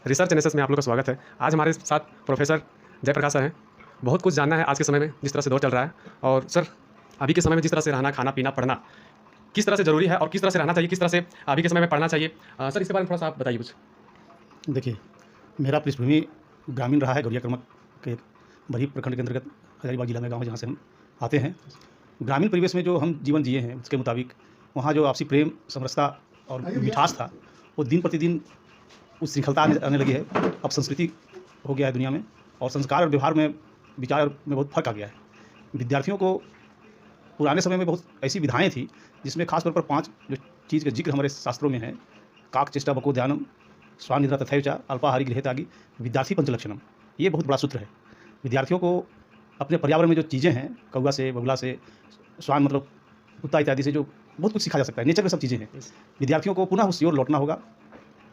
Research NSS में आप लोग का स्वागत है। आज हमारे साथ प्रोफेसर जयप्रकाश सर हैं। बहुत कुछ जानना है आज के समय में जिस तरह से दौर चल रहा है। और सर, अभी के समय में जिस तरह से रहना, खाना, पीना, पढ़ना किस तरह से ज़रूरी है और किस तरह से रहना चाहिए, किस तरह से अभी के समय में पढ़ना चाहिए, सर इसके बारे में थोड़ा-सा आप बताइए कुछ? देखिए, मेरा पृष्ठभूमि ग्रामीण रहा है। गौरिया कर्मक के बरही प्रखंड के अंतर्गत हजारीबाग जिला में गाँव है, जहाँ से हम आते हैं। ग्रामीण परिवेश में जो हम जीवन जिए हैं, उसके मुताबिक वहाँ जो आपसी प्रेम, समरसता और मिठास था, वो दिन प्रतिदिन उस श्रृंखलता आने लगी है। अब संस्कृति हो गया है दुनिया में, और संस्कार और व्यवहार में, विचार में बहुत फ़र्क आ गया है। विद्यार्थियों को पुराने समय में बहुत ऐसी विधाएँ थी, जिसमें खास तौर पर 5 जो चीज़ का जिक्र हमारे शास्त्रों में है: काक चेष्टा बको ध्यानम, स्वान निद्रा तथैव अल्पाहारी गृहे त्यागी, विद्यार्थी पंचलक्षणम। ये बहुत बड़ा सूत्र है। विद्यार्थियों को अपने पर्यावरण में जो चीज़ें हैं, कौवा से, बगुला से, स्वान मतलब कुत्ता इत्यादि से जो बहुत कुछ सीखा जा सकता है, नेचर में सब चीज़ें हैं। विद्यार्थियों को पुनः उस ओर लौटना होगा।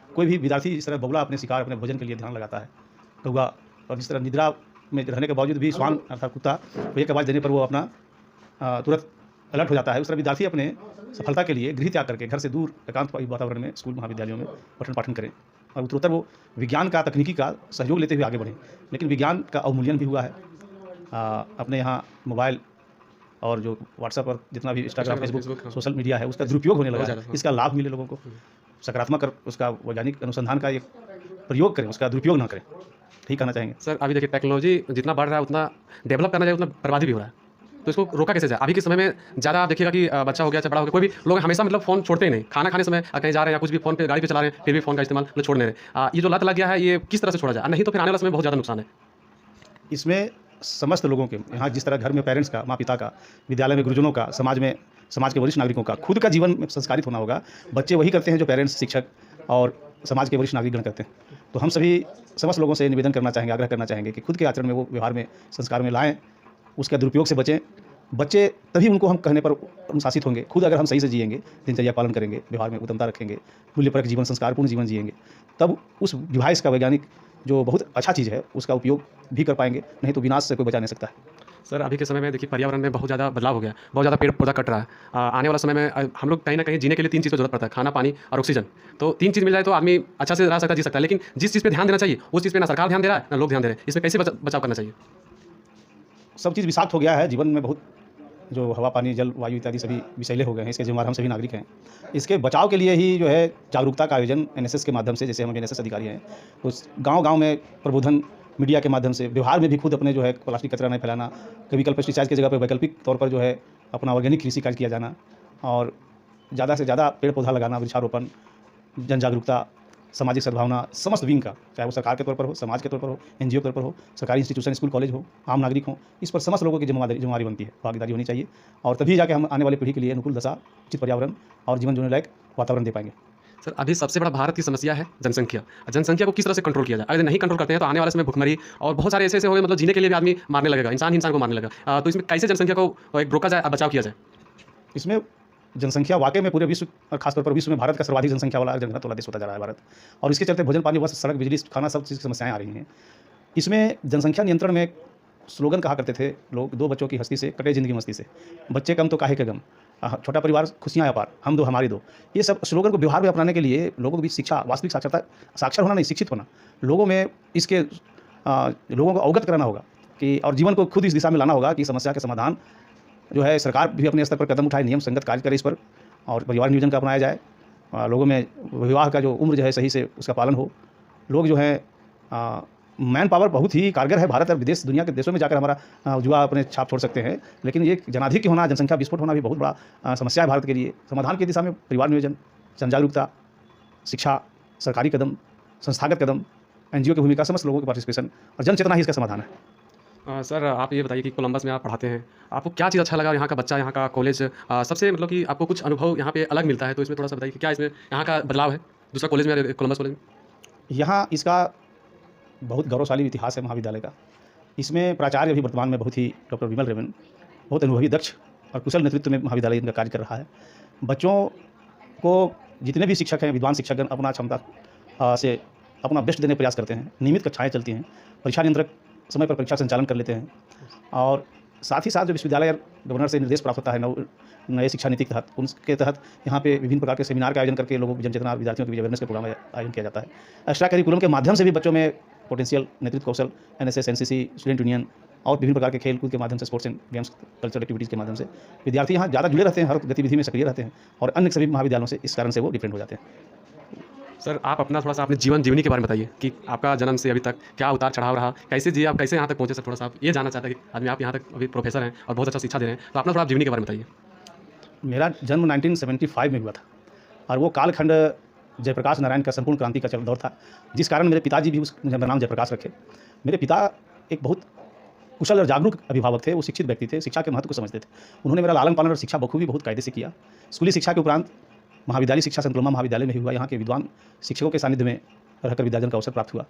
कोई भी विद्यार्थी जिस तरह बगुला अपने शिकार, अपने भोजन के लिए ध्यान लगाता है, कौवा, और जिस तरह निद्रा में रहने के बावजूद भी स्वान अर्थात कुत्ता को एक आवाज़ देने पर वो अपना तुरंत अलर्ट हो जाता है, उस तरह विद्यार्थी अपने सफलता के लिए गृह त्याग करके घर से दूर एकांत वातावरण में स्कूल महाविद्यालयों में पठन पाठन करें, और उत्तरोत्तर वो विज्ञान का, तकनीकी का सहयोग लेते हुए आगे बढ़ें। लेकिन विज्ञान का अवमूल्यन भी हुआ है। अपने यहाँ मोबाइल और जो व्हाट्सएप और जितना भी इंस्टाग्राम, फेसबुक, सोशल मीडिया है, उसका दुरुपयोग होने लगा है। इसका लाभ मिले लोगों को, सकारात्मक और उसका वैज्ञानिक अनुसंधान का एक प्रयोग करें, उसका दुरुपयोग ना करें। ठीक कहना चाहेंगे सर, अभी देखिए टेक्नोलॉजी जितना बढ़ रहा है उतना डेवलप करना चाहिए, उतना बर्बादी भी हो रहा है। तो इसको रोका कैसे जाए? अभी के समय में ज़्यादा आप देखिएगा कि बच्चा हो गया चाहे बड़ा हो गया, कोई भी लोग हमेशा मतलब फ़ोन छोड़ते ही नहीं। खाना खाने समय कहीं जा रहे हैं या कुछ भी फ़ोन पे, गाड़ी पे चला रहे हैं, फिर भी फ़ोन का इस्तेमाल मतलब छोड़ नहीं रहे। ये जो लत लग गया है, ये किस तरह से छोड़ा जाए? नहीं तो फिर आने वाला समय में बहुत ज़्यादा नुकसान है। इसमें समस्त लोगों के, यहाँ जिस तरह घर में पेरेंट्स का, माँ पिता का, विद्यालय में गुरुजनों का, समाज में समाज के वरिष्ठ नागरिकों का, खुद का जीवन में संस्कारित होना होगा। बच्चे वही करते हैं जो पेरेंट्स, शिक्षक और समाज के वरिष्ठ नागरिकगण करते हैं। तो हम सभी समस्त लोगों से निवेदन करना चाहेंगे, आग्रह करना चाहेंगे कि खुद के आचरण में, वो व्यवहार में, संस्कार में लाएँ, उसके दुरुपयोग से बचें। बच्चे तभी उनको हम कहने पर अनुशासित होंगे, खुद अगर हम सही से जिएंगे, दिनचर्या पालन करेंगे, व्यवहार में उत्तमता रखेंगे, मूल्यपरक जीवन, संस्कारपूर्ण जीवन जिएंगे, तब उस डिवाइस का, वैज्ञानिक जो बहुत अच्छा चीज़ है, उसका उपयोग भी कर पाएंगे। नहीं तो विनाश से कोई बचा नहीं सकता है। सर, अभी के समय में देखिए पर्यावरण में बहुत ज़्यादा बदलाव हो गया है, बहुत ज़्यादा पेड़ पौधा कट रहा है। आने वाला समय में हम लोग कहीं न कहीं जीने के लिए 3 चीज़ की ज़रूरत पड़ता है: खाना, पानी और ऑक्सीजन। तो 3 चीज़ मिल जाए तो आदमी अच्छा से रह सकता है, जी सकता है। लेकिन जिस चीज़ पे ध्यान देना चाहिए, उस चीज़ पे ना सरकार ध्यान दे रहा है, ना लोग ध्यान दे रहे हैं। इसमें कैसे बचाव करना चाहिए? सब चीज़ विषाक्त हो गया है जीवन में। बहुत जो हवा, पानी, जल, वायु इत्यादि सभी विषैले हो गए हैं। इसके ज़िम्मेदार हम सभी नागरिक हैं। इसके बचाव के लिए ही जो है जागरूकता का आयोजन एनएसएस के माध्यम से, जैसे हम एनएसएस अधिकारी हैं, तो गाँव-गाँव में प्रबोधन, मीडिया के माध्यम से, व्यवहार में भी खुद अपने जो है प्लास्टिक कचरा नहीं फैलाना, केमिकल पेस्टिसाइड की जगह पर वैकल्पिक तौर पर जो है अपना ऑर्गेनिक कृषि कार्य किया जाना, और ज़्यादा से ज़्यादा पेड़ पौधा लगाना, वृक्षारोपण, जन जागरूकता, सामाजिक सद्भावना, समस्त विंग का, चाहे वो सरकार के तौर पर हो, समाज के तौर पर हो, एनजीओ के तौर पर हो, सरकारी इंस्टीट्यूशन, स्कूल कॉलेज हो, आम नागरिक हो, इस पर समस्त लोगों की जिम्मेदारी बनती है, भागीदारी होनी चाहिए। और तभी जाके हम आने वाली पीढ़ी के लिए अनुकूल दशा, उचित पर्यावरण और जीवन जीने लायक वातावरण दे पाएंगे। सर, अभी सबसे बड़ा भारत की समस्या है जनसंख्या। जनसंख्या को किस तरह से कंट्रोल किया जाए? अगर नहीं कंट्रोल करते हैं तो आने वाले समय भुखमरी और बहुत सारे ऐसे होंगे, मतलब जीने के लिए भी आदमी मारने लगेगा, इंसान ही इंसान को मारने लगेगा। तो इसमें कैसे जनसंख्या को एक रोका जाए, बचाव किया जाए? इसमें जनसंख्या वाकई में पूरे विश्व और खासतौर पर विश्व में भारत का सर्वाधिक जनसंख्या वाला, जनघनत्व वाला देश होता जा रहा है भारत। और इसके चलते भोजन, पानी, वस्त्र, सड़क, बिजली, खाना, सब चीज़ की समस्याएं आ रही हैं। इसमें जनसंख्या नियंत्रण में स्लोगन कहा करते थे लोग: 2 बच्चों की हस्ती से कटे जिंदगी मस्ती से, बच्चे कम तो काहे के गम, छोटा परिवार खुशियाँ अपार, हम 2 हमारी 2। ये सब स्लोगन को व्यवहार में अपनाने के लिए लोगों के बीच शिक्षा, वास्तविक साक्षरता, साक्षर होना नहीं, शिक्षित होना, लोगों में इसके लोगों को अवगत कराना होगा कि, और जीवन को खुद इस दिशा में लाना होगा कि समस्या के समाधान जो है, सरकार भी अपने स्तर पर कदम उठाए, नियम संगत कार्य करे इस पर, और परिवार नियोजन का अपनाया जाए। लोगों में विवाह का जो उम्र जो है सही से उसका पालन हो। लोग जो है मैन पावर बहुत ही कारगर है। भारत और विदेश, दुनिया के देशों में जाकर हमारा युवा अपने छाप छोड़ सकते हैं। लेकिन ये जनाधिक्य होना, जनसंख्या विस्फोट होना भी बहुत बड़ा समस्या है भारत के लिए। समाधान की दिशा में परिवार नियोजन, जन जागरूकता, शिक्षा, सरकारी कदम, संस्थागत कदम, एनजीओ की भूमिका, समस्त लोगों के पार्टिसिपेशन और जन चेतना ही इसका समाधान है। सर, आप ये बताइए कि कोलंबस में आप पढ़ाते हैं, आपको क्या चीज़ अच्छा लगा? यहाँ का बच्चा, यहाँ का कॉलेज, सबसे मतलब कि आपको कुछ अनुभव यहाँ पे अलग मिलता है, तो इसमें थोड़ा-सा बताइए कि क्या इसमें यहाँ का बदलाव है दूसरा कॉलेज में, कोलंबस कॉलेज में? यहाँ इसका बहुत गौरवशाली इतिहास है महाविद्यालय का। इसमें प्राचार्य भी वर्तमान में बहुत ही डॉक्टर विमल रेवन, बहुत अनुभवी, दक्ष और कुशल नेतृत्व में महाविद्यालय इनका कार्य कर रहा है। बच्चों को जितने भी शिक्षक हैं, विद्वान शिक्षकगण अपना क्षमता से अपना बेस्ट देने का प्रयास करते हैं। नियमित कक्षाएँ चलती हैं, परीक्षा नियंत्रक समय पर परीक्षा संचालन कर लेते हैं, और साथ ही साथ जो विश्वविद्यालय गवर्नर से निर्देश प्राप्त होता है नए शिक्षा नीति के तहत, उनके तहत यहाँ पे विभिन्न प्रकार के सेमिनार का आयोजन करके लोगों को जनचेतना, विद्यार्थियों के बीच अवेयरनेस के प्रोग्राम आयोजन किया जाता है। एक्स्ट्रा करिकुलम के माध्यम से भी बच्चों में पोटेंशियल, नेतृत्व कौशल, एनएसएस, एनसीसी, स्टूडेंट यूनियन और विभिन्न प्रकार के खेल कूद के माध्यम से, sports and games, cultural activities के माध्यम से विद्यार्थी यहाँ ज़्यादा जुड़े रहते हैं, हर गतिविधि में सक्रिय रहते हैं और अन्य सभी महाविद्यालयों से इस कारण से वो डिफरेंट हो जाते हैं। सर आप अपना थोड़ा सा अपने जीवन जीवनी के बारे में बताइए कि आपका जन्म से अभी तक क्या उतार चढ़ाव रहा, कैसे जिए आप, कैसे यहाँ तक पहुँचे सर? थोड़ा सा आप ये जानना चाहते हैं कि आदमी आप यहाँ तक अभी प्रोफेसर हैं और बहुत अच्छा शिक्षा दे रहे हैं, तो अपना थोड़ा आप जीवनी के बारे में बताइए। मेरा जन्म 1975 में हुआ था और वो कालखंड जयप्रकाश नारायण का संपूर्ण क्रांति का दौर था, जिस कारण मेरे पिताजी भी मेरा नाम जयप्रकाश रखे। मेरे पिता एक बहुत कुशल और जागरूक अभिभावक थे, वो शिक्षित व्यक्ति थे, शिक्षा के महत्व को समझते थे। उन्होंने मेरा लालन पालन और शिक्षा बखूबी बहुत कायदे से किया। स्कूली शिक्षा के उपरांत महाविद्यालय शिक्षा संकुलमा महाविद्यालय में हुआ। यहाँ के विद्वान शिक्षकों के सानिध्य में रहकर विद्यार्जन का अवसर प्राप्त हुआ।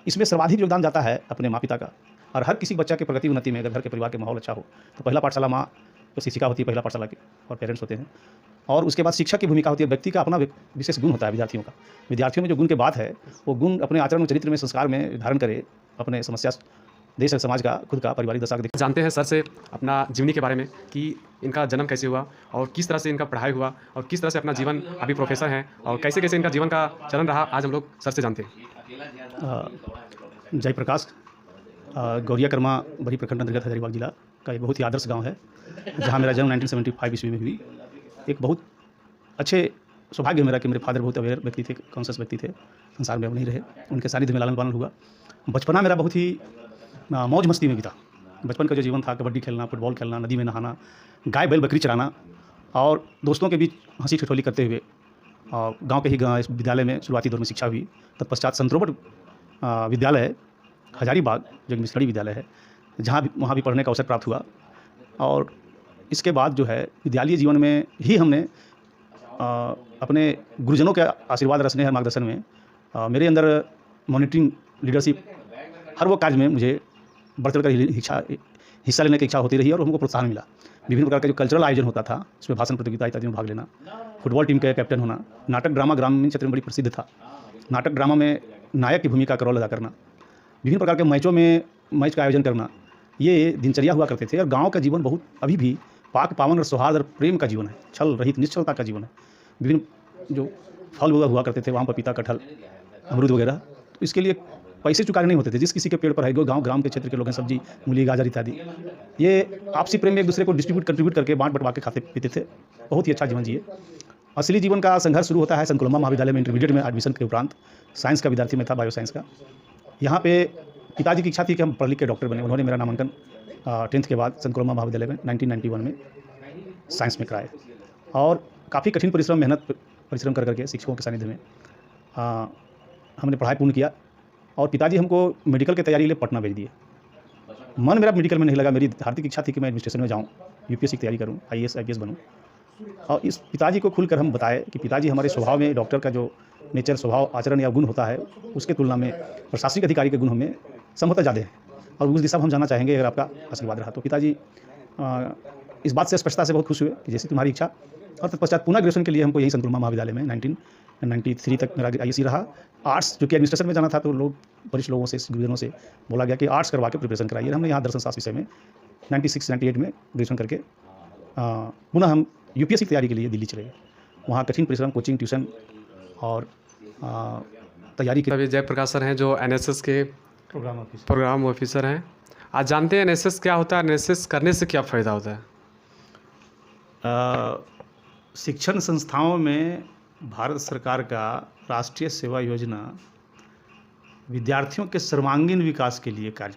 इसमें सर्वाधिक योगदान जाता है अपने माँ पिता का। और हर किसी बच्चा के प्रगति उन्नति में अगर घर के परिवार के माहौल अच्छा हो तो पहला पाठशाला माँ तो शिक्षिका होती है, पहला पाठशाला की, और पेरेंट्स होते हैं। और उसके बाद शिक्षक की भूमिका होती है। व्यक्ति का अपना विशेष गुण होता है विद्यार्थियों का। विद्यार्थियों में जो गुण के बात है वो गुण अपने आचरण और चरित्र में, संस्कार में धारण करे, अपने समस्या, देश और समाज का, खुद का, पारिवारिक दशा को जानते हैं सर से अपना जीवनी के बारे में कि इनका जन्म कैसे हुआ और किस तरह से इनका पढ़ाई हुआ और किस तरह से अपना जीवन, अभी प्रोफेसर हैं और कैसे कैसे इनका जीवन का चलन रहा, आज हम लोग सर से जानते हैं। जयप्रकाश गौरिया कर्मा बरी प्रखंड अंतर्गत हजारीबाग जिला का एक बहुत ही आदर्श गांव है, जहां मेरा जन्म 1975 ईस्वी में हुई। एक बहुत अच्छे सौभाग्य मेरा कि मेरे फादर बहुत अवेयर व्यक्ति थे, कॉन्शियस व्यक्ति थे, संसार में अब नहीं रहे। उनके सानिध्य में लालन पालन हुआ। बचपना मेरा बहुत ही मौज मस्ती में बीता। बचपन का जो जीवन था, कबड्डी खेलना, फुटबॉल खेलना, नदी में नहाना, गाय बैल बकरी चराना और दोस्तों के बीच हंसी ठिठोली करते हुए गांव के ही इस विद्यालय में शुरुआती दौर में शिक्षा हुई। तत्पश्चात संत रोबर्ट विद्यालय हजारीबाग जो मिसड़ी विद्यालय है, वहाँ भी पढ़ने का अवसर प्राप्त हुआ। और इसके बाद जो है विद्यालय जीवन में ही हमने अपने गुरुजनों के आशीर्वाद रसने और मार्गदर्शन में मेरे अंदर मॉनिटरिंग, लीडरशिप, हर वो कार्य में मुझे बढ़ चढ़ कर हिस्सा लेने की इच्छा होती रही और हमको प्रोत्साहन मिला। विभिन्न प्रकार का जो कल्चरल आयोजन होता था, उसमें भाषण प्रतियोगिता इत्यादि में भाग लेना, फुटबॉल टीम का कैप्टन होना, नाटक ड्रामा ग्रामीण क्षेत्र में बड़ी प्रसिद्ध था। नाटक ड्रामा में नायक की भूमिका का रोल अदा करना, विभिन्न प्रकार के मैचों में मैच का आयोजन करना, ये दिनचर्या हुआ करते थे। और गाँव का जीवन बहुत अभी भी पाक पावन और सौहार्द और प्रेम का जीवन है, छल रहित निश्चलता का जीवन है। विभिन्न जो फल हुआ करते थे वहाँ, पपीता, कटहल, अमरूद वगैरह, तो इसके लिए पैसे चुकाने नहीं होते थे। जिस किसी के पेड़ पर है, गाँव ग्राम के क्षेत्र के लोग हैं, सब्जी, मूली, गाजर इत्यादि, ये आपसी प्रेम में एक दूसरे को कंट्रीब्यूट करके बांट बटवा के खाते पीते थे। बहुत ही अच्छा जीवन जिए। असली जीवन का संघर्ष शुरू होता है संकुलमा महाविद्यालय में इंटरमीडिएट में एडमिशन के उपरांत। साइंस का विद्यार्थी में था, बायो साइंस का। यहाँ पे पिताजी की इच्छा थी कि हम पढ़ लिख के डॉक्टर बने। उन्होंने मेरा नामांकन 10th के बाद संकुलमा महाविद्यालय में 1991 में साइंस में कराया और काफ़ी कठिन परिश्रम कर करके शिक्षकों के सानिध्य में हमने पढ़ाई पूर्ण किया। और पिताजी हमको मेडिकल की तैयारी के लिए पटना भेज दिए। मन मेरा मेडिकल में नहीं लगा। मेरी हार्दिक इच्छा थी कि मैं एडमिनिस्ट्रेशन में जाऊँ, यूपीएससी की तैयारी करूँ, IAS बनूँ। और इस पिताजी को खुलकर हम बताए कि पिताजी, हमारे स्वभाव में डॉक्टर का जो नेचर, स्वभाव, आचरण या गुण होता है, उसके तुलना में प्रशासनिक अधिकारी के गुण हमें संभवतः ज़्यादा है और उस दिशा में हम जाना चाहेंगे अगर आपका आशीर्वाद रहा तो। पिताजी इस बात से स्पष्टता से बहुत खुश हुए कि जैसी तुम्हारी इच्छा। और तत्पश्चात पुनः ग्रेजुएशन के लिए हमको यही संकुलमा महाविद्यालय में 1993 तक मेरा ISC रहा। आर्ट्स, जो कि एडमिनिस्ट्रेशन में जाना था, तो वरिष्ठ लोगों से, गुरुजनों से बोला गया कि आर्ट्स करवा के प्रिपरेशन कराइए। हमने यहाँ दर्शन शास्त्र विषय में 96-98 में ग्रेजुएशन करके पुनः हम यूपीएससी की तैयारी के लिए दिल्ली चले गए। वहाँ कठिन परिश्रम, कोचिंग, ट्यूशन और तैयारी के। अभी जयप्रकाश सर हैं जो NSS के प्रोग्राम ऑफिसर हैं। आज जानते हैं NSS क्या होता है, NSS करने से क्या फ़ायदा होता है? शिक्षण संस्थाओं में भारत सरकार का राष्ट्रीय सेवा योजना विद्यार्थियों के सर्वांगीण विकास के लिए कार्य